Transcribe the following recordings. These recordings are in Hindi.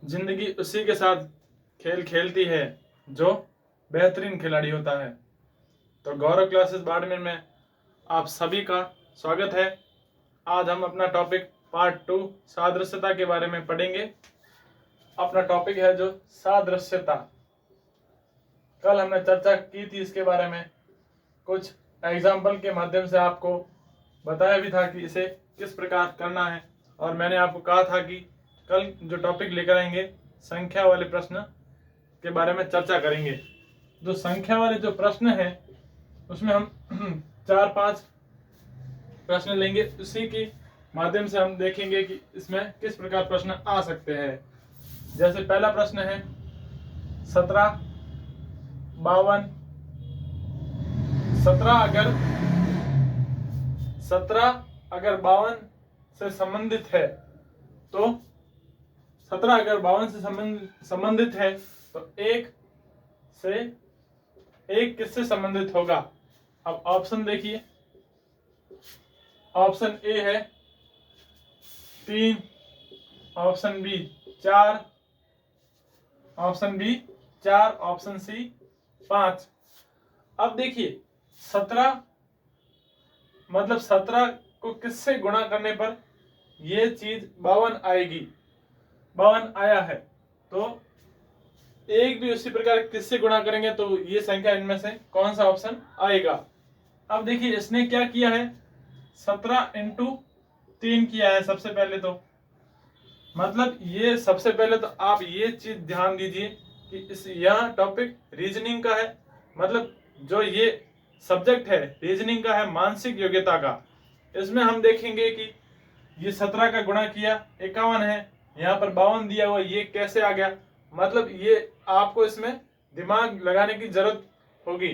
जिंदगी उसी के साथ खेल खेलती है जो बेहतरीन खिलाड़ी होता है। तो गौरव क्लासेस बाड़मेर में आप सभी का स्वागत है। आज हम अपना टॉपिक पार्ट 2 सादृश्यता के बारे में पढ़ेंगे। अपना टॉपिक है जो सादृश्यता। कल हमने चर्चा की थी इसके बारे में, कुछ एग्जाम्पल के माध्यम से आपको बताया भी था कि इसे किस प्रकार करना है। और मैंने आपको कहा था कि कल जो टॉपिक लेकर आएंगे संख्या वाले प्रश्न के बारे में चर्चा करेंगे। जो संख्या वाले जो प्रश्न है उसमें हम 4-5 प्रश्न लेंगे, उसी के माध्यम से हम देखेंगे कि इसमें किस प्रकार प्रश्न आ सकते हैं। जैसे पहला प्रश्न है 17, 52। 17 अगर 52 से संबंधित है तो 17 अगर 52 से संबंधित है तो एक किससे संबंधित होगा। अब ऑप्शन देखिए। ऑप्शन ए है 3, option B 4, option B 4, option C 5। अब देखिए 17 मतलब 17 को किससे गुणा करने पर ये चीज 52 आएगी। 52 आया है तो एक भी उसी प्रकार किससे गुणा करेंगे तो ये संख्या इनमें से कौन सा ऑप्शन आएगा। अब देखिए इसने क्या किया है, 17 इंटू 3 किया है सबसे पहले। तो मतलब ये सबसे पहले तो आप ये चीज ध्यान दीजिए कि इस यह टॉपिक रीजनिंग का है। मतलब जो ये सब्जेक्ट है रीजनिंग का है, मानसिक योग्यता का। इसमें हम देखेंगे कि ये 17 का गुणा किया 51 है, यहाँ पर 52 दिया हुआ, ये कैसे आ गया। मतलब ये आपको इसमें दिमाग लगाने की जरूरत होगी।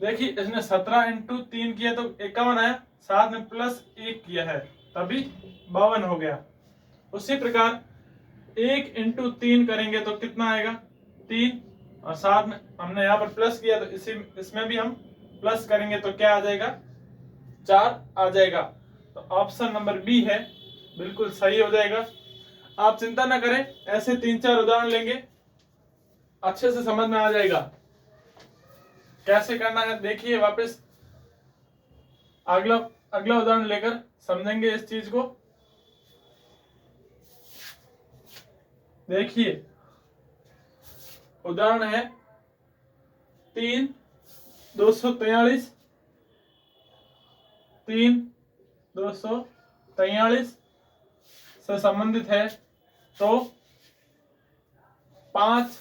देखिए इसने 17 इंटू 3 किया तो 51 आया, साथ में प्लस 1 किया है तभी 52 हो गया। उसी प्रकार 1 इंटू 3 करेंगे तो कितना आएगा 3, और साथ में हमने यहाँ पर प्लस किया तो इसमें भी हम प्लस करेंगे तो क्या आ जाएगा 4 आ जाएगा। तो ऑप्शन नंबर बी है, बिल्कुल सही हो जाएगा। आप चिंता ना करें, ऐसे 3-4 उदाहरण लेंगे, अच्छे से समझ में आ जाएगा कैसे करना है। देखिए वापस अगला उदाहरण लेकर समझेंगे इस चीज को। देखिए उदाहरण है 3 243 से संबंधित है तो 5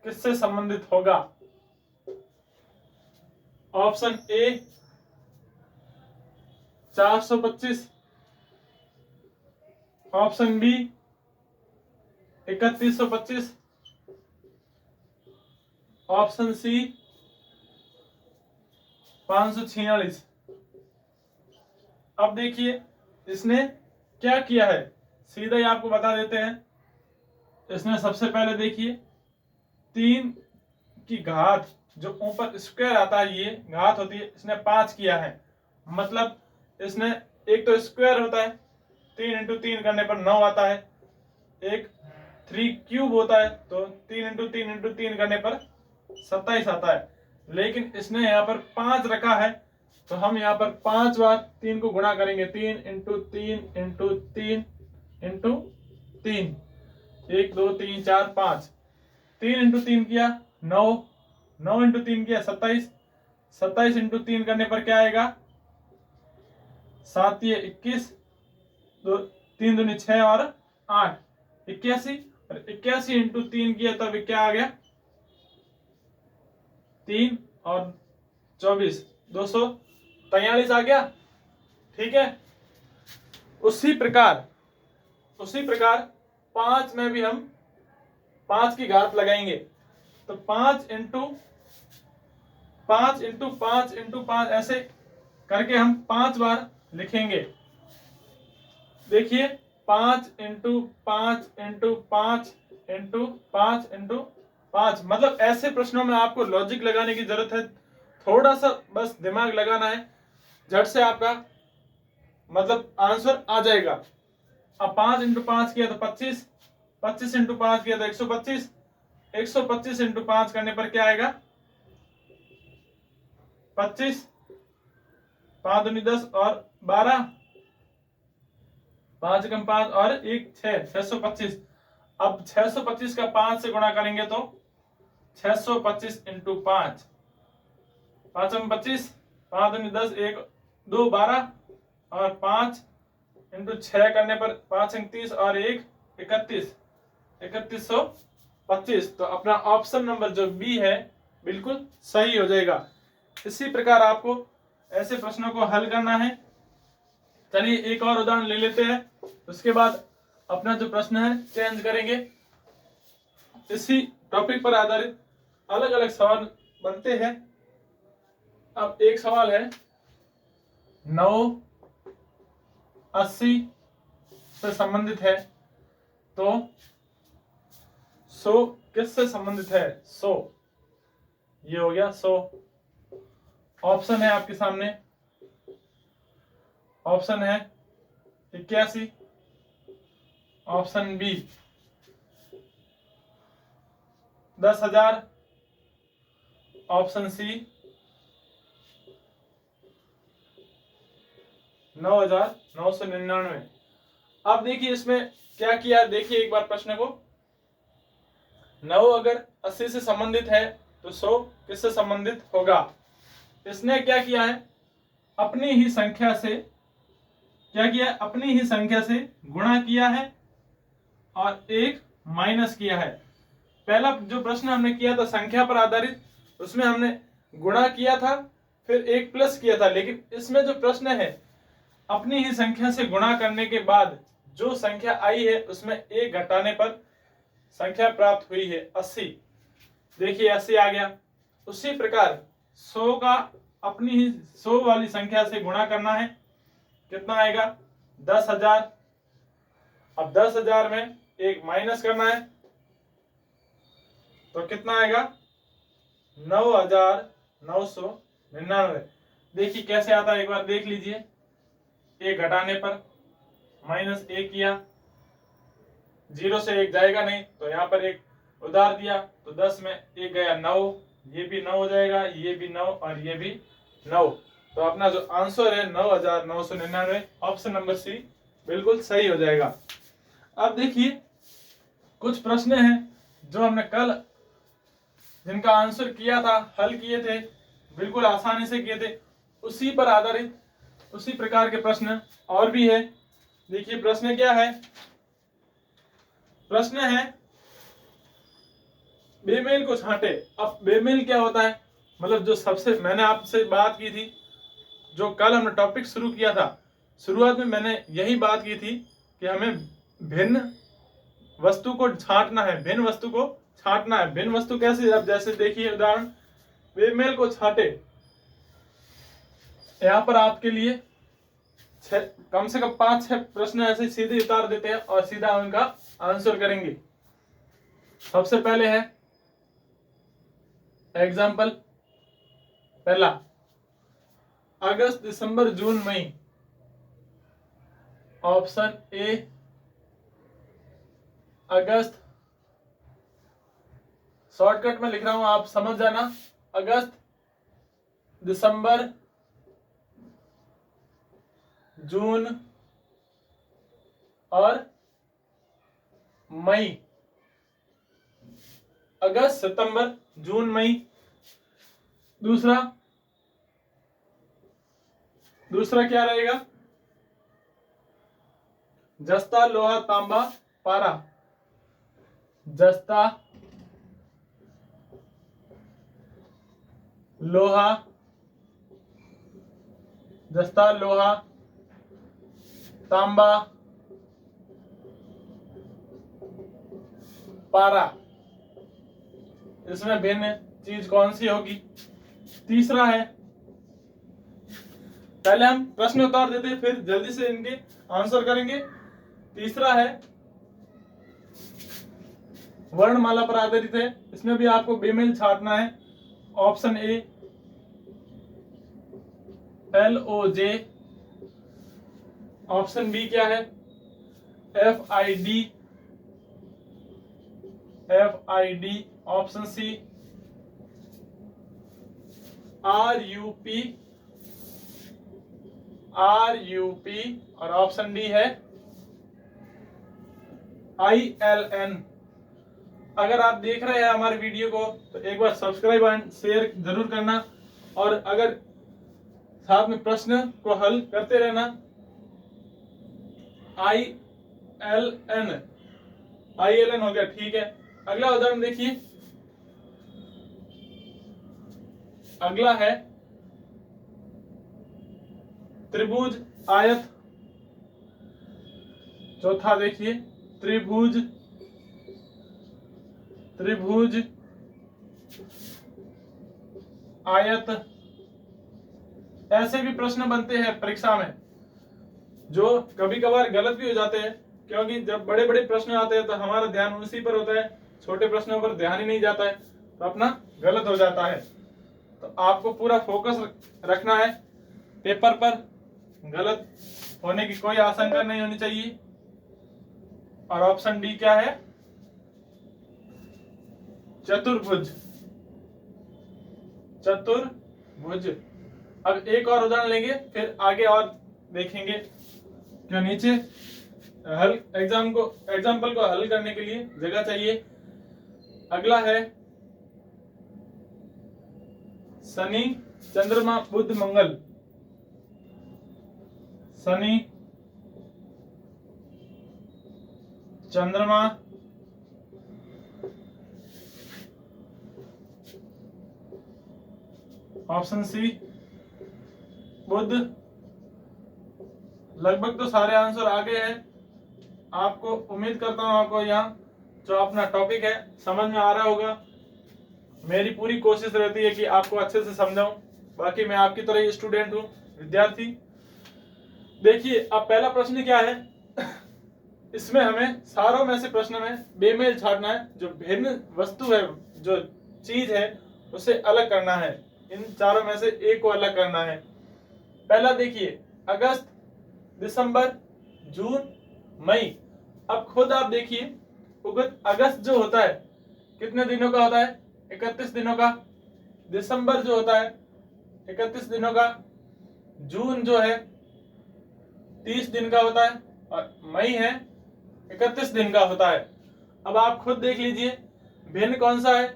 किससे संबंधित होगा। Option A 425, option B 3125, option C 546। अब देखिए इसने क्या किया है, सीधा ही आपको बता देते हैं। इसने सबसे पहले देखिए 3 की घात जो ऊपर स्क्वायर आता है, ये घात होती है, इसने 5 किया है। मतलब इसने एक तो स्क्वायर होता है, 3 इंटू 3 करने पर 9 आता है। एक 3 क्यूब होता है तो 3 इंटू 3 इंटू 3 करने पर 27 आता है। लेकिन इसने यहाँ पर 5 रखा है तो हम यहाँ पर 5 बार 3 को गुणा करेंगे। 3 इंटू 3 इंटू 3 इंटू 3, 1 2 3 4 5। 3 इंटू 3 किया 9, 9 इंटू 3 किया 27, 27 इंटू 3 करने पर क्या आएगा 7 21, 3 दूनी 6 और 8 81, और 81 इंटू 3 किया तब क्या आ गया 3 और 24 243 आ गया। ठीक है। उसी प्रकार 5 में भी हम 5 की घात लगाएंगे तो 5 इंटू 5 इंटू 5 इंटू 5 ऐसे करके हम 5 बार लिखेंगे। देखिए 5 इंटू 5 इंटू 5 इंटू 5 इंटू 5। मतलब ऐसे प्रश्नों में आपको लॉजिक लगाने की जरूरत है, थोड़ा सा बस दिमाग लगाना है, झट से आपका मतलब आंसर आ जाएगा। अब 5 इंटू 5 किया तो 25, 25 इंटू 5 किया तो 125, 125 इंटू 5 करने पर क्या आएगा 25, 5 दूनी 10 और 12, 5 कम 5 और 1 6, 625। अब 625 का 5 से गुणा करेंगे तो 625 इंटू 5, 5 कम 25, 5 दूनी 10, 1 2 12 और 5 इंटू 6 करने पर 5 अंक 30 और 1 31, 3125। तो अपना ऑप्शन नंबर जो बी है बिल्कुल सही हो जाएगा। इसी प्रकार आपको ऐसे प्रश्नों को हल करना है। चलिए एक और उदाहरण ले लेते हैं, उसके बाद अपना जो प्रश्न है चेंज करेंगे। इसी टॉपिक पर आधारित अलग अलग सवाल बनते हैं। अब एक सवाल है 980 से संबंधित है, तो 100 किससे संबंधित है 100, ये हो गया 100। ऑप्शन है आपके सामने, ऑप्शन है 81, ऑप्शन बी 10,000, ऑप्शन सी 9,999। अब देखिए इसमें क्या किया, देखिए एक बार प्रश्न को। 9 अगर 80 से संबंधित है तो 100 किससे संबंधित होगा। इसने क्या किया है, अपनी ही संख्या से क्या किया, अपनी ही संख्या से गुणा किया है और एक माइनस किया है। पहला जो प्रश्न हमने किया था संख्या पर आधारित, उसमें हमने गुणा किया था फिर एक प्लस किया था, लेकिन इसमें जो प्रश्न है अपनी ही संख्या से गुणा करने के बाद जो संख्या आई है उसमें एक घटाने पर संख्या प्राप्त हुई है 80। देखिए 80 आ गया। उसी प्रकार 100 का अपनी ही 100 वाली संख्या से गुणा करना है, कितना आएगा 10,000। अब 10,000 में एक माइनस करना है तो कितना आएगा 9,999। देखिए कैसे आता है, एक बार देख लीजिए। एक घटाने पर माइनस एक किया, 0 से 1 जाएगा नहीं तो यहाँ पर एक उधार दिया तो 10 में 1 गया 9, ये भी 9 हो जाएगा, ये भी 9 और ये भी 9। तो अपना जो आंसर है 9,999, ऑप्शन नंबर सी बिल्कुल सही हो जाएगा। अब देखिए कुछ प्रश्न हैं जो हमने कल जिनका आंसर किया था, हल किए थे, बिल्कुल आसानी से किए थे, उसी पर आधारित उसी प्रकार के प्रश्न और भी है। देखिए प्रश्न क्या है, प्रश्न है बेमेल को छांटे। अब बेमेल क्या होता है, मतलब जो सबसे मैंने आपसे बात की थी, जो कल हमने टॉपिक शुरू किया था, शुरुआत में मैंने यही बात की थी कि हमें भिन्न वस्तु को छांटना है, भिन्न वस्तु को छांटना है। भिन्न वस्तु कैसे, अब जैसे देखिए उदाहरण बेमेल को छांटे। यहाँ पर आपके लिए कम से कम 5-6 प्रश्न ऐसे सीधे उतार देते हैं और सीधा उनका आंसर करेंगे। सबसे पहले है एग्जाम्पल पहला, अगस्त दिसंबर जून मई। ऑप्शन ए अगस्त, शॉर्टकट में लिख रहा हूं आप समझ जाना, अगस्त, दिसंबर, जून और मई। अगस्त, सितंबर, जून, मई। दूसरा क्या रहेगा, जस्ता लोहा तांबा पारा। जस्ता लोहा, जस्ता लोहा तांबा पारा। इसमें भिन्न चीज कौन सी होगी। तीसरा है, पहले हम प्रश्न उतार देते हैं फिर जल्दी से इनके आंसर करेंगे। तीसरा है वर्णमाला पर आधारित है, इसमें भी आपको बेमेल छांटना है। Option A LOJ, option B क्या है FID, FID, option C RUP और ऑप्शन डी है ILN। अगर आप देख रहे हैं हमारे वीडियो को तो एक बार सब्सक्राइब एंड शेयर जरूर करना, और अगर साथ में प्रश्न को हल करते रहना। ILN हो गया, ठीक है। अगला उदाहरण देखिए, अगला है त्रिभुज आयत। चौथा देखिए त्रिभुज आयत। ऐसे भी प्रश्न बनते हैं परीक्षा में जो कभी कभार गलत भी हो जाते हैं, क्योंकि जब बड़े बड़े प्रश्न आते हैं तो हमारा ध्यान उसी पर होता है, छोटे प्रश्नों पर ध्यान ही नहीं जाता है, तो अपना गलत हो जाता है। तो आपको पूरा फोकस रखना है पेपर पर, गलत होने की कोई आशंका नहीं होनी चाहिए। और ऑप्शन डी क्या है? चतुर्भुज। अब एक और उदाहरण लेंगे, फिर आगे और देखेंगे, क्यों नीचे एग्जाम्पल को हल करने के लिए जगह चाहिए। अगला है शनि चंद्रमा बुध मंगल। शनि चंद्रमा ऑप्शन सी बुध। लगभग तो सारे आंसर आ गए हैं। आपको उम्मीद करता हूं आपको यहाँ जो अपना टॉपिक है समझ में आ रहा होगा। मेरी पूरी कोशिश रहती है कि आपको अच्छे से समझाऊं, बाकी मैं आपकी तरह ही स्टूडेंट हूं, विद्यार्थी। देखिए अब पहला प्रश्न क्या है, इसमें हमें सारों में से प्रश्न में बेमेल छाड़ना है। जो भिन्न वस्तु है, जो चीज है, उसे अलग करना है। इन चारों में से एक को अलग करना है। पहला देखिए अगस्त, दिसंबर, जून, मई। अब खुद आप देखिए अगस्त जो होता है कितने दिनों का होता है? 31 दिनों का। दिसंबर जो होता है 31 दिनों का। जून जो है 30 दिन का होता है, और मई है 31 दिन का होता है। अब आप खुद देख लीजिए भिन्न कौन सा है।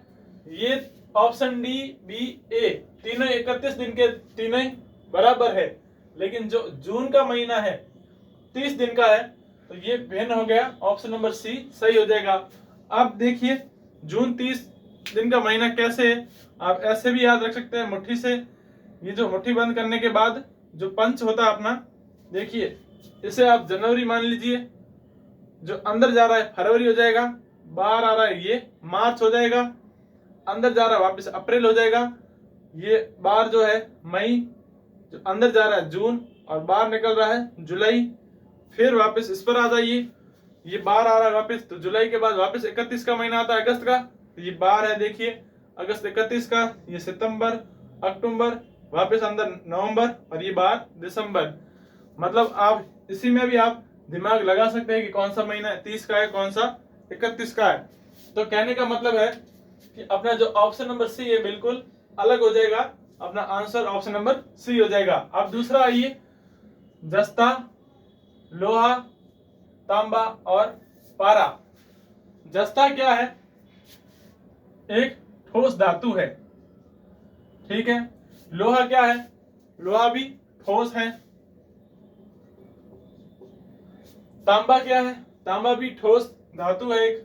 ये ऑप्शन डी, बी, ए तीनों 31 दिन के तीनों बराबर है, लेकिन जो जून का महीना है 30 दिन का है, तो ये भिन्न हो गया। ऑप्शन नंबर सी सही हो जाएगा। अब देखिए जून 30 दिन का महीना कैसे है, आप ऐसे भी याद रख सकते हैं मुट्ठी से। ये जो मुट्ठी बंद करने के बाद जो पंच होता है अपना, देखिए इसे आप जनवरी मान लीजिए, जो अंदर जा रहा है फरवरी हो जाएगा, बाहर आ रहा है ये मार्च हो जाएगा, अंदर जा रहा है वापस अप्रैल हो जाएगा, ये बाहर जो है मई, जो अंदर जा रहा है जून, और बाहर निकल रहा है जुलाई। फिर वापस इस पर आ जाइए, ये बाहर आ रहा है वापस, तो जुलाई के बाद वापस 31 का महीना आता है अगस्त का, तो ये बाहर है देखिए अगस्त 31 का, ये सितंबर, अक्टूबर, वापस अंदर नवंबर, और ये बाहर दिसंबर। मतलब आप इसी में भी आप दिमाग लगा सकते हैं कि कौन सा महीना 30 का है, कौन सा 31 का है। तो कहने का मतलब है कि अपना जो ऑप्शन नंबर सी है बिल्कुल अलग हो जाएगा, अपना आंसर ऑप्शन नंबर सी हो जाएगा। अब दूसरा आइए, जस्ता, लोहा, तांबा और पारा। जस्ता क्या है? एक ठोस धातु है, ठीक है। लोहा क्या है? लोहा भी ठोस है। तांबा क्या है? तांबा भी ठोस धातु है एक,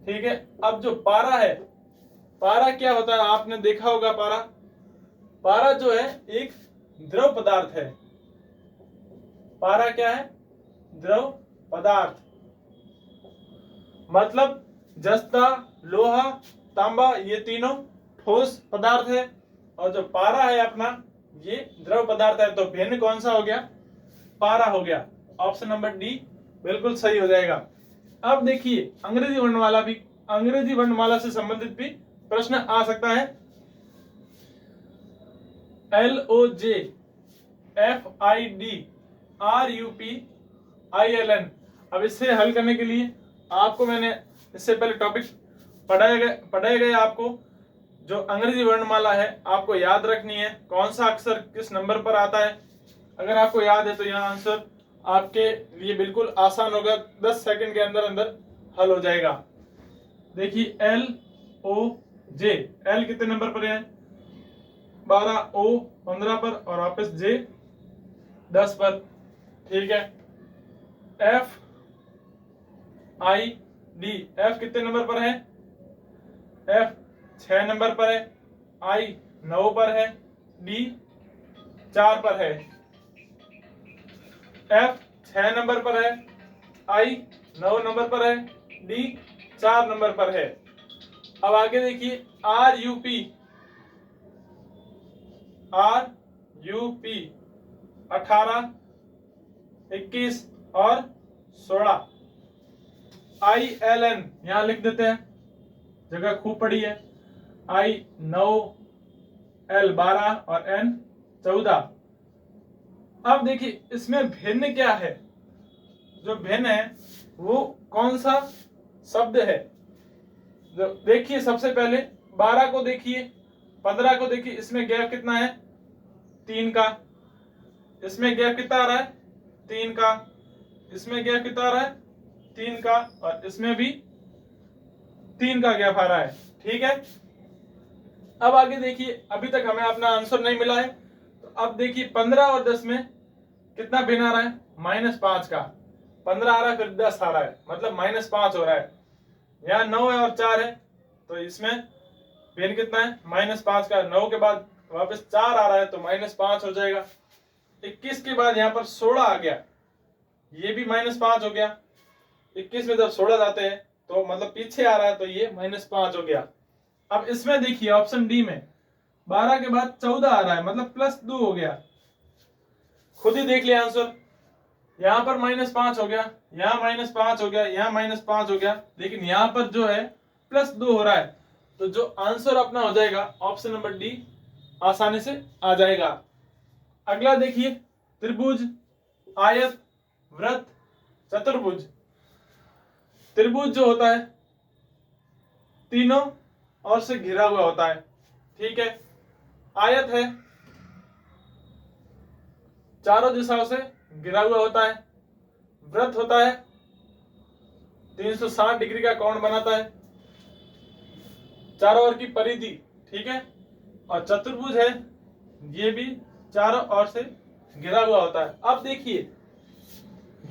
ठीक है। अब जो पारा है, पारा क्या होता है? आपने देखा होगा पारा जो है एक द्रव पदार्थ है। पारा क्या है? द्रव पदार्थ। मतलब जस्ता, लोहा, तांबा ये तीनों ठोस पदार्थ है, और जो पारा है अपना ये द्रव पदार्थ है। तो भिन्न कौन सा हो गया? पारा हो गया। ऑप्शन नंबर डी बिल्कुल सही हो जाएगा। अब देखिए अंग्रेजी वर्णमाला से संबंधित भी प्रश्न आ सकता है। LOJ, FID, RUP, ILN। अब इससे हल करने के लिए आपको मैंने इससे पहले टॉपिक पढ़ाए गए आपको। जो अंग्रेजी वर्णमाला है आपको याद रखनी है, कौन सा अक्षर किस नंबर पर आता है। अगर आपको याद है तो यहाँ आंसर आपके लिए बिल्कुल आसान होगा, 10 सेकंड के अंदर अंदर हल हो जाएगा। देखिए एल ओ जे, एल कितने नंबर पर है? 12, ओ 15 पर और वापस जे 10 पर। ठीक है। एफ आई डी, एफ कितने नंबर पर है? एफ 6 नंबर पर है, आई 9 पर है, डी 4 पर है। एफ 6 नंबर पर है, आई 9 नंबर पर है, डी 4 नंबर पर है। अब आगे देखिए R U P, R U P 18, 21 और 16। आई एल एन यहां लिख देते हैं, जगह खूब पड़ी है। आई 9, एल 12 और एन 14। अब देखिए इसमें भिन्न क्या है? जो भिन्न है वो कौन सा शब्द है? जो देखिए सबसे पहले 12 को देखिए, 15 को देखिए, इसमें गैप कितना है? 3 का। इसमें गैप कितना आ रहा है? 3 का। इसमें गैप कितना आ रहा है? 3 का। और इसमें भी 3 का गैप आ रहा है। ठीक है। अब आगे देखिए, अभी तक हमें अपना आंसर नहीं मिला है, तो अब देखिए 15 और 10 में कितना भिन्न आ रहा है? -5 का। 15 आ रहा है, फिर 10 आ रहा है, मतलब -5 हो रहा है। यहाँ 9 है और 4 है, तो इसमें भिन्न कितना है? -5 का। 9 के बाद वापस 4 आ रहा है, तो -5 हो जाएगा। 21 के बाद यहाँ पर 16 आ गया, ये भी -5 हो गया। 21 में जब 16 जाते हैं तो मतलब पीछे आ रहा है, तो ये -5 हो गया। अब इसमें देखिए ऑप्शन डी में 12 के बाद 14 आ रहा है, मतलब +2 हो गया। खुद ही देख लिया आंसर, यहां पर -5 हो गया, यहां -5 हो गया, यहां -5 हो गया, लेकिन यहां पर जो है +2 हो रहा है। तो जो आंसर अपना हो जाएगा ऑप्शन नंबर डी आसानी से आ जाएगा। अगला देखिए त्रिभुज, आयत, वृत्त, चतुर्भुज। त्रिभुज जो होता है तीनों ओर से घिरा हुआ होता है। ठीक है। आयत है, चारों दिशाओं से घिरा हुआ होता है। वृत्त होता है, 360 डिग्री का कोण बनाता है, चारों ओर की परिधि। ठीक है। और चतुर्भुज है, ये भी चारों ओर से घिरा हुआ होता है। अब देखिए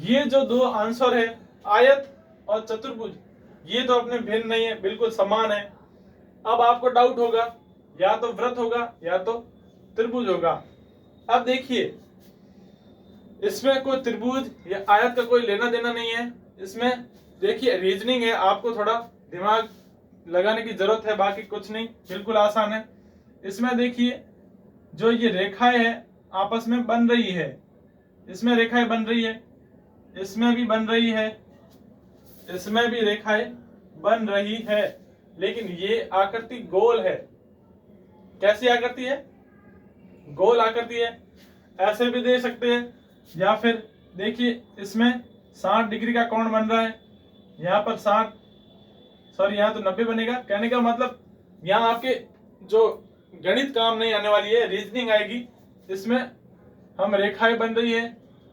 ये जो दो आंसर है आयत और चतुर्भुज, ये तो अपने भिन्न नहीं है, बिल्कुल समान है। अब आपको डाउट होगा, या तो वृत्त होगा या तो त्रिभुज होगा। अब देखिए इसमें कोई त्रिभुज या आयत का कोई लेना देना नहीं है। इसमें देखिए रीजनिंग है, आपको थोड़ा दिमाग लगाने की जरूरत है, बाकी कुछ नहीं, बिल्कुल आसान है। इसमें देखिए जो ये रेखाएं हैं आपस में बन रही है, इसमें रेखाएं बन रही है, इसमें भी बन रही है, इसमें भी रेखाएं बन रही है, लेकिन ये आकृति गोल है। कैसी आकृति है? गोल आकृति है। ऐसे भी दे सकते हैं, या फिर देखिए इसमें 60 डिग्री का कोण बन रहा है, यहाँ पर 60, सॉरी यहाँ तो 90 बनेगा। कहने का मतलब यहाँ आपके जो गणित काम नहीं आने वाली है, रीजनिंग आएगी। इसमें हम रेखाएं बन रही है,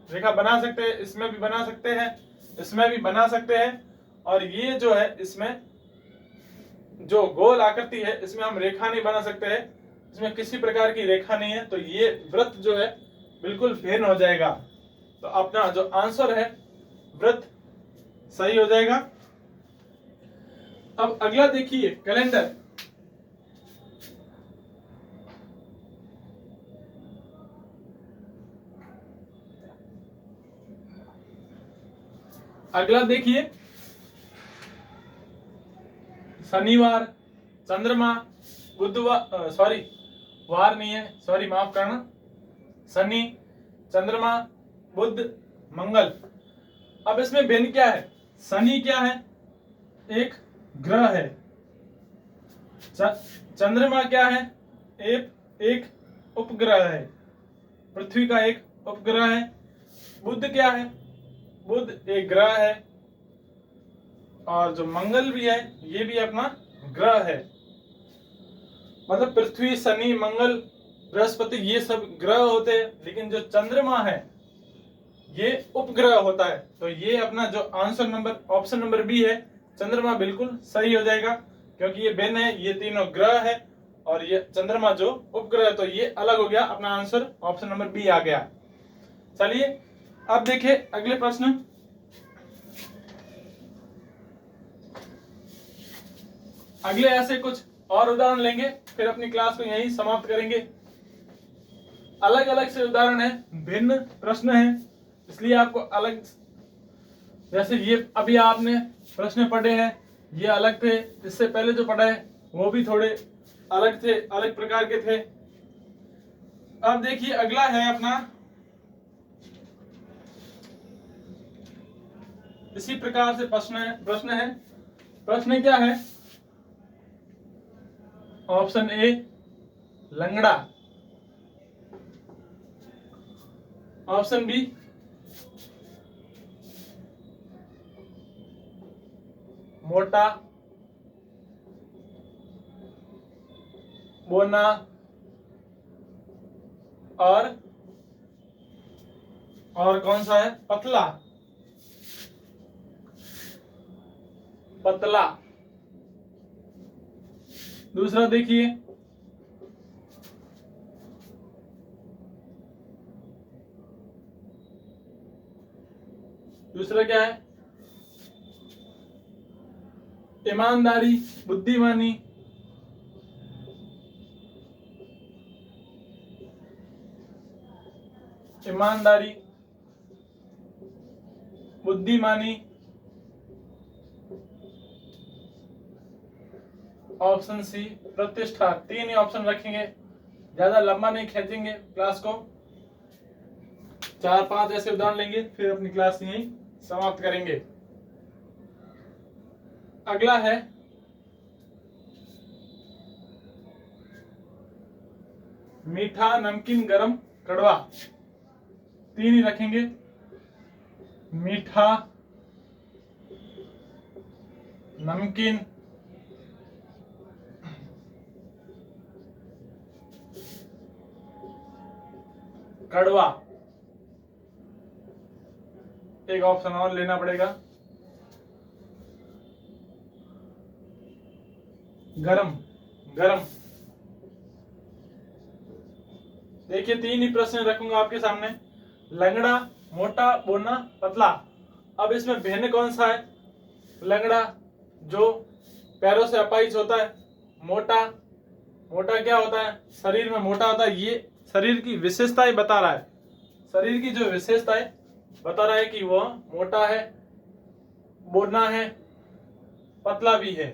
रेखा बना सकते हैं, इसमें भी बना सकते हैं, इसमें भी बना सकते हैं। और ये जो है इसमें जो गोल आकृति है, इसमें हम रेखा नहीं बना सकते हैं, इसमें किसी प्रकार की रेखा नहीं है, तो ये वृत्त जो है बिल्कुल भिन्न हो जाएगा। तो अपना जो आंसर है वृत्त सही हो जाएगा। अब अगला देखिए कैलेंडर। अगला देखिए शनिवार, चंद्रमा, बुधवार, सॉरी वार नहीं है, सॉरी माफ करना, शनि, चंद्रमा, बुध, मंगल। अब इसमें भिन्न क्या है? शनि क्या है? एक ग्रह है। चंद्रमा क्या है? एक उपग्रह है, पृथ्वी का एक उपग्रह है। बुध क्या है? बुध एक ग्रह है। और जो मंगल भी है ये भी अपना ग्रह है। मतलब पृथ्वी, शनि, मंगल, बृहस्पति ये सब ग्रह होते हैं, लेकिन जो चंद्रमा है ये उपग्रह होता है। तो ये अपना जो answer number option number B है, चंद्रमा, बिल्कुल सही हो जाएगा, क्योंकि ये भिन्न है, ये तीनों ग्रह है और ये चंद्रमा जो उपग्रह है, तो ये अलग हो गया। अपना आंसर ऑप्शन नंबर बी आ गया। चलिए अब देखिए अगले प्रश्न। अगले ऐसे कुछ और उदाहरण लेंगे, फिर अपनी क्लास को यहीं समाप्त करेंगे। अलग अलग से उदाहरण है, भिन्न प्रश्न है, इसलिए आपको अलग, जैसे ये अभी आपने प्रश्न पढ़े हैं ये अलग थे, इससे पहले जो पढ़ा है वो भी थोड़े अलग थे, अलग प्रकार के थे। अब देखिए अगला है अपना, इसी प्रकार से प्रश्न है। प्रश्न क्या है? ऑप्शन ए लंगड़ा, ऑप्शन बी मोटा, बोना, और कौन सा है? पतला। पतला। दूसरा देखिए, दूसरा क्या है? ईमानदारी, बुद्धिमानी, ईमानदारी, बुद्धिमानी, ऑप्शन सी प्रतिष्ठा। तीन ही ऑप्शन रखेंगे, ज्यादा लंबा नहीं खींचेंगे क्लास को, 4-5 ऐसे उदाहरण लेंगे, फिर अपनी क्लास यहीं समाप्त करेंगे। अगला है मीठा, नमकीन, गरम, कड़वा। तीन ही रखेंगे, मीठा, नमकीन, कड़वा। एक ऑप्शन और लेना पड़ेगा, गरम। गरम। देखिए तीन ही प्रश्न रखूंगा आपके सामने, लंगड़ा, मोटा, बोना, पतला। अब इसमें भिन्न कौन सा है? लंगड़ा जो पैरों से अपाहिज होता है, मोटा, मोटा क्या होता है? शरीर में मोटा होता है, ये शरीर की विशेषताएं बता रहा है, शरीर की जो विशेषताएं बता रहा है कि वो मोटा है, बोना है, पतला भी है।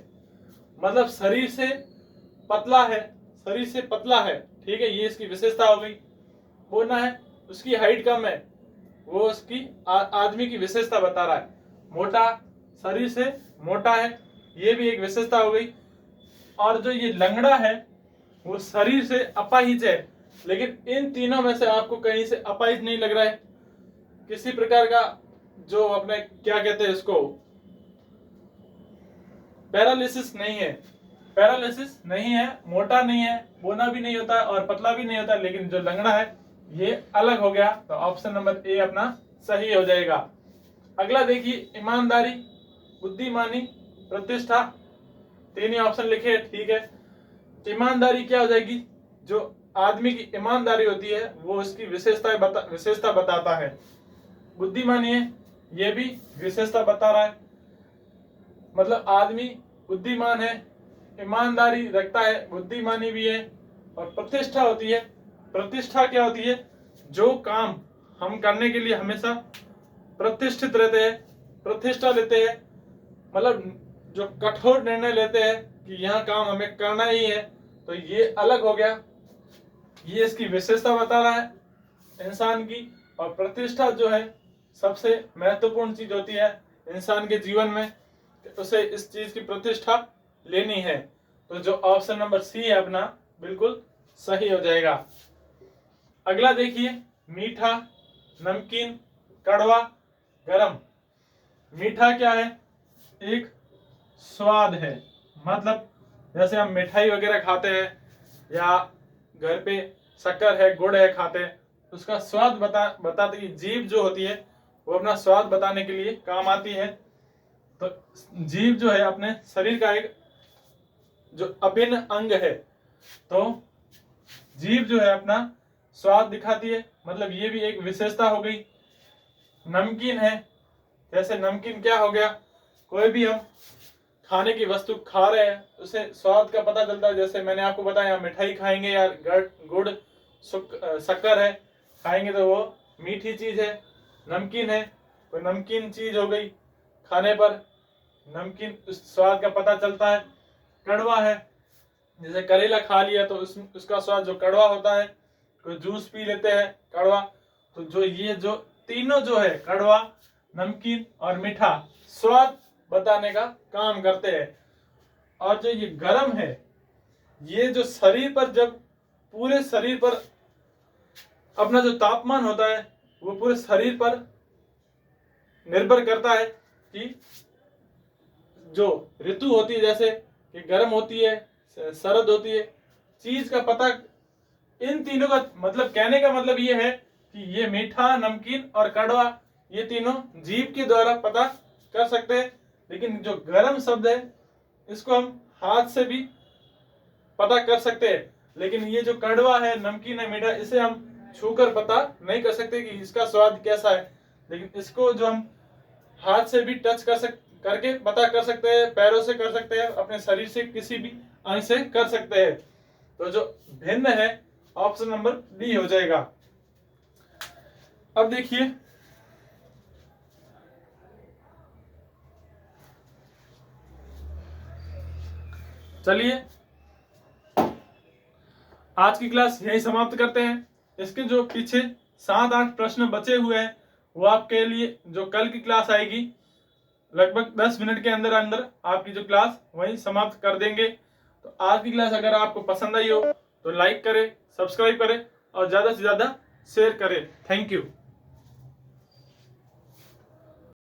मतलब शरीर से पतला है, शरीर से पतला है, ठीक है, ये इसकी विशेषता हो गई। बोना है, उसकी हाइट कम है, वो उसकी आदमी की विशेषता बता रहा है। मोटा, शरीर से मोटा है, ये भी एक विशेषता हो गई। और जो ये लंगड़ा है वो शरीर से अपाहिज है, लेकिन इन तीनों में से आपको कहीं से अपाहिज नहीं लग रहा है, किसी प्रकार का जो अपने क्या कहते हैं इसको, पैरालिसिस नहीं है, पैरालिसिस नहीं है, मोटा नहीं है, बोना भी नहीं होता और पतला भी नहीं होता, लेकिन जो लंगड़ा है ये अलग हो गया। तो ऑप्शन नंबर ए अपना सही हो जाएगा। अगला देखिए, ईमानदारी, बुद्धिमानी, प्रतिष्ठा। तीन ही ऑप्शन लिखे, ठीक है। ईमानदारी क्या हो जाएगी? जो आदमी की ईमानदारी होती है वो उसकी विशेषता बताता है। बुद्धिमानी है, ये भी विशेषता बता रहा है, मतलब आदमी बुद्धिमान है, ईमानदारी रखता है, बुद्धिमानी भी है। और प्रतिष्ठा होती है, प्रतिष्ठा क्या होती है? जो काम हम करने के लिए हमेशा प्रतिष्ठित रहते हैं, प्रतिष्ठा लेते हैं, मतलब जो कठोर निर्णय लेते हैं कि यह काम हमें करना ही है, तो ये अलग हो गया, ये इसकी विशेषता बता रहा है इंसान की। और प्रतिष्ठा जो है सबसे महत्वपूर्ण चीज होती है इंसान के जीवन में, उसे इस चीज की प्रतिष्ठा लेनी है। तो जो ऑप्शन नंबर सी है अपना बिल्कुल सही हो जाएगा। अगला देखिए, मीठा, नमकीन, कड़वा, गरम। मीठा क्या है? एक स्वाद है। मतलब जैसे हम मिठाई वगैरह खाते हैं या घर पे शक्कर है, गुड़ है खाते हैं, उसका स्वाद बताते कि जीभ जो होती है वो अपना स्वाद बताने के लिए काम आती है। तो जीभ जो है अपने शरीर का एक जो अभिन्न अंग है, तो जीभ जो है अपना स्वाद दिखाती है। मतलब ये भी एक विशेषता हो गई। नमकीन है, जैसे नमकीन क्या हो गया, कोई भी हम खाने की वस्तु खा रहे हैं उसे स्वाद का पता चलता है। जैसे मैंने आपको बताया, मिठाई खाएंगे या गुड़ शक्कर है खाएंगे तो वो मीठी चीज है। नमकीन है, कोई नमकीन चीज हो गई, खाने पर नमकीन उस स्वाद का पता चलता है। कड़वा है, जैसे करेला खा लिया तो उसका स्वाद जो कड़वा होता है। कोई जूस पी लेते हैं कड़वा, तो जो ये जो तीनों जो है, कड़वा, नमकीन और मीठा, स्वाद बताने का काम करते हैं। और जो ये गरम है, ये जो शरीर पर, जब पूरे शरीर पर अपना जो तापमान होता है वो पूरे शरीर पर निर्भर करता है कि जो ऋतु होती है, जैसे कि गर्म होती है, शरद होती है, चीज का पता इन तीनों का मतलब, कहने का मतलब ये है कि ये मीठा, नमकीन और कड़वा, ये तीनों जीभ के द्वारा पता कर सकते हैं। लेकिन जो गर्म शब्द है इसको हम हाथ से भी पता कर सकते हैं। लेकिन ये जो कड़वा है, नमकीन है, मीठा, इसे हम छूकर पता नहीं कर सकते कि इसका स्वाद कैसा है। लेकिन इसको जो हम हाथ से भी टच करके पता कर सकते हैं, पैरों से कर सकते हैं, अपने शरीर से किसी भी अंग से कर सकते हैं। तो जो भिन्न है, ऑप्शन नंबर डी हो जाएगा। अब देखिए, चलिए आज की क्लास यही समाप्त करते हैं। इसके जो पीछे 7-8 प्रश्न बचे हुए हैं वो आपके लिए जो कल की क्लास आएगी, लगभग 10 मिनट के अंदर अंदर आपकी जो क्लास वही समाप्त कर देंगे। तो आज की क्लास अगर आपको पसंद आई हो तो लाइक करें, सब्सक्राइब करें और ज्यादा से ज्यादा शेयर करें। Thank you.